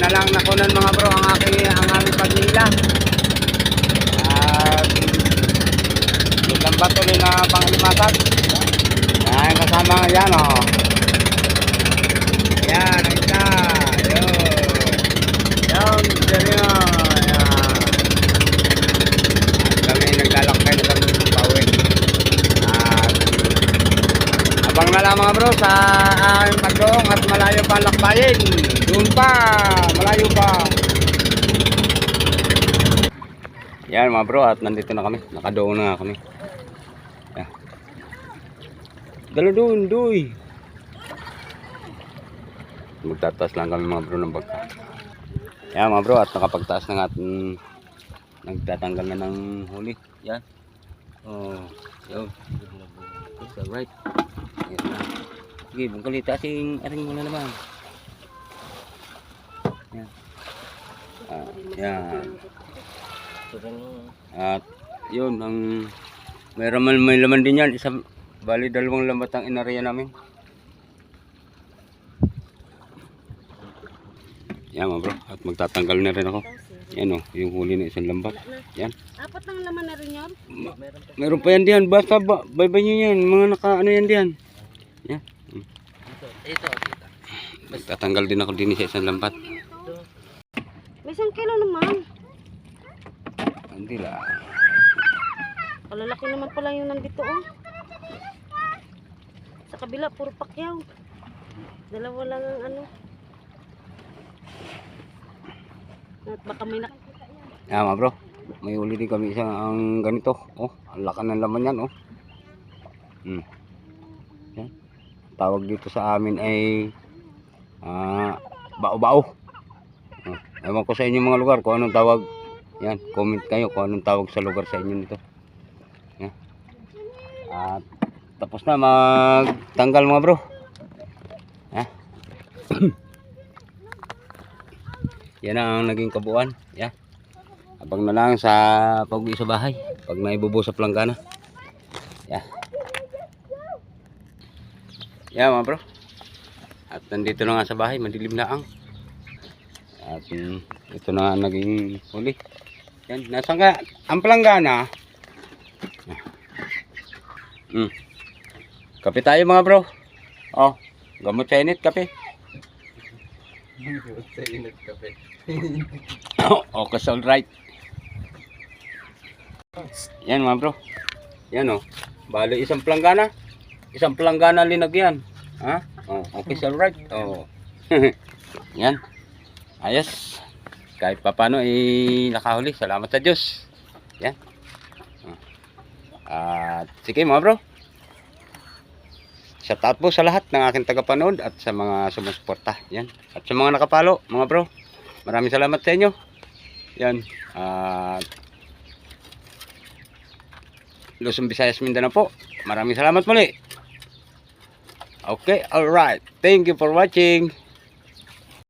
na lang nakunan mga bro ang aming pagnila. At isang bato rin na panglimatag. Yan kasama yan oh. Yan ang isa. Yun seryo. Yan. Kami naglalakbay na kami ng pauwi. At abang na lang mga bro sa aming pagdoong at malayo pa ang lakbayin. Doon pa, malayo pa. Yan mga bro, at nandito na kami. Nakadoon na kami. Yan. Dala doon, doy. Magtataas lang kami mga bro ng bagka. Yan mga bro, at nakapagtaas na nga at nagtatanggal na ng huli. Yan. Oh, yun. That's alright. Sige, bungkali taasing aring muna naman. Yan. Yan. At yun ang may laman din yan. Bali 2 lambat ang inarya namin. Yan mga bro. At magtatanggal na rin ako. Yan o. Yung huli na isang lambat. Yan. 4 ang laman na rin yun? Meron pa yan diyan. Basta baybay nyo yan. Mga ano yan diyan. Yan. Ito. Magtatanggal din ako din sa isang lambat. May 1 kilo naman. Hindi lang. Kalalaki naman pala yung nandito oh. Sa kabila puro pakyaw. 2 lang ang ano. At baka may nakikita yan. Yan mga bro. May uli din kami isang ang ganito. Oh, ang laki ng laman yan oh. Yan. Tawag dito sa amin ay bao-bao. Ewan ko sa inyo mga lugar kung anong tawag. Yan, comment kayo kung anong tawag sa lugar sa inyo nito. Yan. At tapos na magtanggal mga bro. Yan. Yan ang naging kabuuan. Yan. Abang na lang sa pag-uwi sa bahay pag naibubo sa planggana. Yan. Yan mga bro. At nandito na nga sa bahay, madilim na ang. At ito na naging huli. Yan, nasaan ka? Ang planggana. Kape tayo mga bro. Oh, gamot sa init, kape. Gamot sa init, kape. Okay, alright. Yan mga bro. Yan oh. Bali isang planggana. Isang planggana linagyan. Ha? Oh, okay, alright. Oh. Yan. Ayos. Kahit papano nakahuli. Salamat sa Diyos. Yan. At sige mga bro. Shout out po sa lahat ng aking tagapanood at sa mga sumusuporta. Yan. At sa mga nakapalo, mga bro. Maraming salamat sa inyo. Yan. At Luzon, Visayas, Mindanao po. Maraming salamat muli. Okay, alright. Thank you for watching.